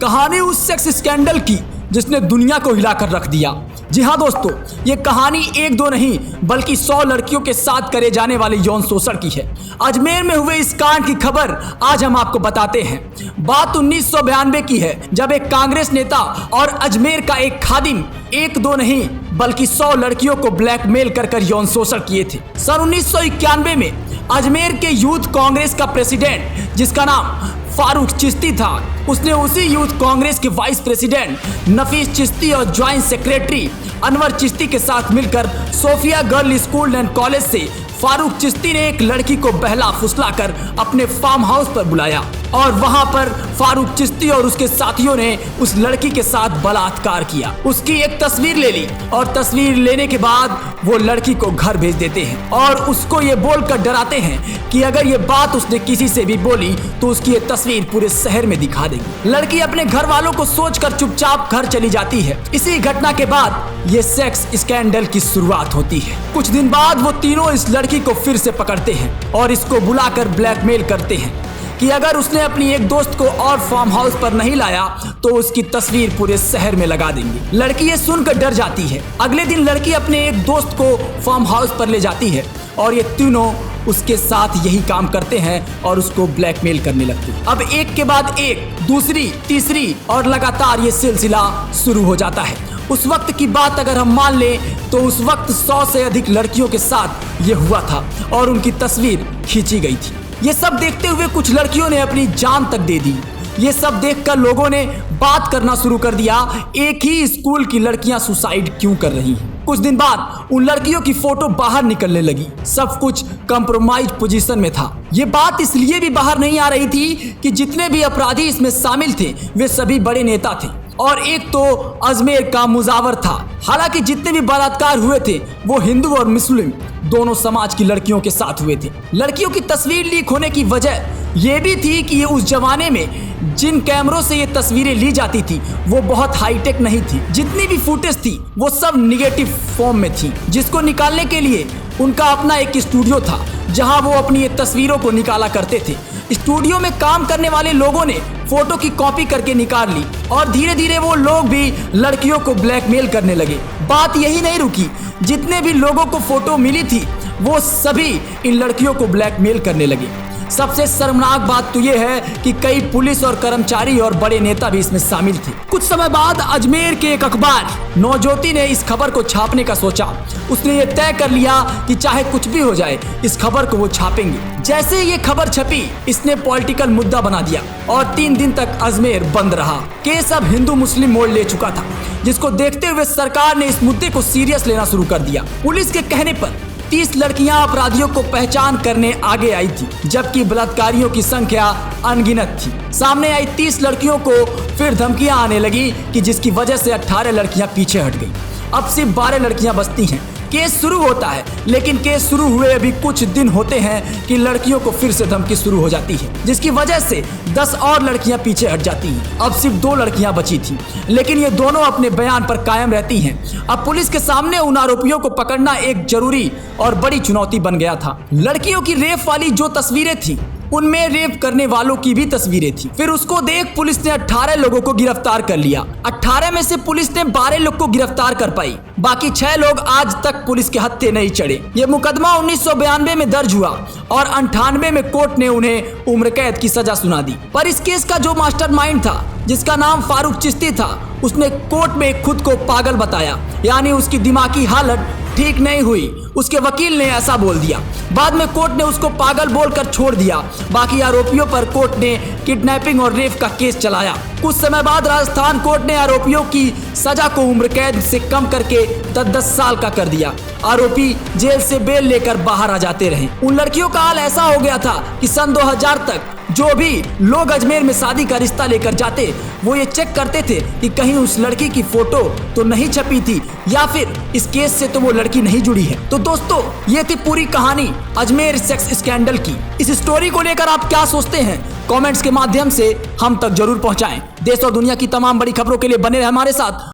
कहानी उस sex scandal की जिसने दुनिया को हिलाकर रख दिया। जी हाँ दोस्तों, ये कहानी एक दो नहीं बल्कि 100 लड़कियों के साथ करे जाने वाले यौन शोषण की है। अजमेर में हुए इस कांड की खबर आज हम आपको बताते हैं। बात 1992 की है, जब एक कांग्रेस नेता और अजमेर का एक खादिम एक दो नहीं बल्कि 100 लड़कियों को ब्लैकमेल कर यौन शोषण किए थे। सन 1991 में अजमेर के यूथ कांग्रेस का प्रेसिडेंट, जिसका नाम फारूक चिश्ती था, उसने उसी यूथ कांग्रेस के वाइस प्रेसिडेंट नफीस चिश्ती और ज्वाइंट सेक्रेटरी अनवर चिश्ती के साथ मिलकर Sophia girl school and college से फारूक चिश्ती ने एक लड़की को बहला फुसलाकर अपने फार्म हाउस पर बुलाया और वहां पर फारूक चिश्ती और उसके साथियों ने उस लड़की के साथ बलात्कार किया। उसकी एक तस्वीर ले ली और तस्वीर लेने के बाद वो लड़की को घर भेज देते हैं और उसको ये बोलकर डराते हैं कि अगर ये बात उसने किसी से भी बोली तो उसकी ये तस्वीर पूरे शहर में दिखा देगी। लड़की अपने घर वालों को सोचकर चुपचाप घर चली जाती है। इसी घटना के बाद ये सेक्स स्कैंडल की शुरुआत होती है। कुछ दिन बाद वो तीनों इस लड़की को फिर से पकड़ते हैं और इसको बुलाकर ब्लैकमेल करते हैं कि अगर उसने अपनी एक दोस्त को और फार्म हाउस पर नहीं लाया तो उसकी तस्वीर पूरे शहर में लगा देंगे। लड़की ये सुनकर डर जाती है। अगले दिन लड़की अपने एक दोस्त को फार्म हाउस पर ले जाती है और ये तीनों उसके साथ यही काम करते हैं और उसको ब्लैकमेल करने लगते हैं। अब एक के बाद एक, दूसरी, तीसरी और लगातार ये सिलसिला शुरू हो जाता है। उस वक्त की बात अगर हम मान लें तो उस वक्त 100 से अधिक लड़कियों के साथ ये हुआ था और उनकी तस्वीर खींची गई थी। ये सब देखते हुए कुछ लड़कियों ने अपनी जान तक दे दी। ये सब देखकर लोगों ने बात करना शुरू कर दिया, एक ही स्कूल की लड़कियां सुसाइड क्यों कर रही हैं। कुछ दिन बाद उन लड़कियों की फोटो बाहर निकलने लगी। सब कुछ कंप्रोमाइज पोजीशन में था। ये बात इसलिए भी बाहर नहीं आ रही थी कि जितने भी अपराधी इसमें शामिल थे वे सभी बड़े नेता थे और एक तो अजमेर का मुजावर था। हालांकि जितने भी बलात्कार हुए थे वो हिंदू और मुस्लिम दोनों समाज की लड़कियों के साथ हुए थे। लड़कियों की तस्वीर लीक होने की वजह ये भी थी कि ये उस जमाने में जिन कैमरों से ये तस्वीरें ली जाती थी वो बहुत हाईटेक नहीं थी। जितनी भी फुटेज थी वो सब निगेटिव फॉर्म में थी, जिसको निकालने के लिए उनका अपना एक स्टूडियो था जहां वो अपनी ये तस्वीरों को निकाला करते थे। स्टूडियो में काम करने वाले लोगों ने फोटो की कॉपी करके निकाल ली और धीरे धीरे वो लोग भी लड़कियों को ब्लैकमेल करने लगे। बात यही नहीं रुकी, जितने भी लोगों को फोटो मिली थी वो सभी इन लड़कियों को ब्लैकमेल करने लगे। सबसे शर्मनाक बात तो ये है कि कई पुलिस और कर्मचारी और बड़े नेता भी इसमें शामिल थे। कुछ समय बाद अजमेर के एक अखबार नवज्योति ने इस खबर को छापने का सोचा। उसने ये तय कर लिया कि चाहे कुछ भी हो जाए इस खबर को वो छापेंगे। जैसे ये खबर छपी इसने पॉलिटिकल मुद्दा बना दिया और 3 दिन तक अजमेर बंद रहा। केस अब हिंदू मुस्लिम मोड़ ले चुका था, जिसको देखते हुए सरकार ने इस मुद्दे को सीरियस लेना शुरू कर दिया। पुलिस के कहने पर 30 लड़कियां अपराधियों को पहचान करने आगे आई थी, जबकि बलात्कारियों की संख्या अनगिनत थी। सामने आई 30 लड़कियों को फिर धमकियां आने लगी कि जिसकी वजह से 18 लड़कियां पीछे हट गई। अब सिर्फ 12 लड़कियां बचती हैं। केस शुरू होता है, लेकिन केस शुरू हुए अभी कुछ दिन होते हैं कि लड़कियों को फिर से धमकी शुरू हो जाती है, जिसकी वजह से 10 और लड़कियां पीछे हट जाती हैं। अब सिर्फ 2 लड़कियां बची थी, लेकिन ये दोनों अपने बयान पर कायम रहती हैं। अब पुलिस के सामने उन आरोपियों को पकड़ना एक जरूरी और बड़ी चुनौती बन गया था। लड़कियों की रेप वाली जो तस्वीरें थी उनमें रेप करने वालों की भी तस्वीरें थी। फिर उसको देख पुलिस ने 18 लोगों को गिरफ्तार कर लिया। 18 में से पुलिस ने 12 लोग को गिरफ्तार कर पाई। बाकी 6 लोग आज तक पुलिस के हत्थे नहीं चढ़े। ये मुकदमा 1992 में दर्ज हुआ और 98 में कोर्ट ने उन्हें उम्र कैद की सजा सुना दी। पर इस केस का जो मास्टरमाइंड था, जिसका नाम फारूक चिश्ती था, उसने कोर्ट में खुद को पागल बताया, यानी उसकी दिमागी हालत ठीक नहीं हुई। उसके वकील ने ऐसा बोल दिया। बाद में कोर्ट ने उसको पागल बोलकर छोड़ दिया। बाकी आरोपियों पर कोर्ट ने किडनैपिंग और रेप का केस चलाया। कुछ समय बाद राजस्थान कोर्ट ने आरोपियों की सजा को उम्र कैद से कम करके 10 साल का कर दिया। आरोपी जेल से बेल लेकर बाहर आ जाते रहे। उन लड़कियों का हाल ऐसा हो गया था कि सन 2000 तक जो भी लोग अजमेर में शादी का रिश्ता लेकर जाते वो ये चेक करते थे कि कहीं उस लड़की की फोटो तो नहीं छपी थी या फिर इस केस से तो वो लड़की नहीं जुड़ी है। तो दोस्तों, ये थी पूरी कहानी अजमेर सेक्स स्कैंडल की। इस स्टोरी को लेकर आप क्या सोचते हैं कमेंट्स के माध्यम से हम तक जरूर पहुंचाएं। देश और दुनिया की तमाम बड़ी खबरों के लिए बने रहे हमारे साथ।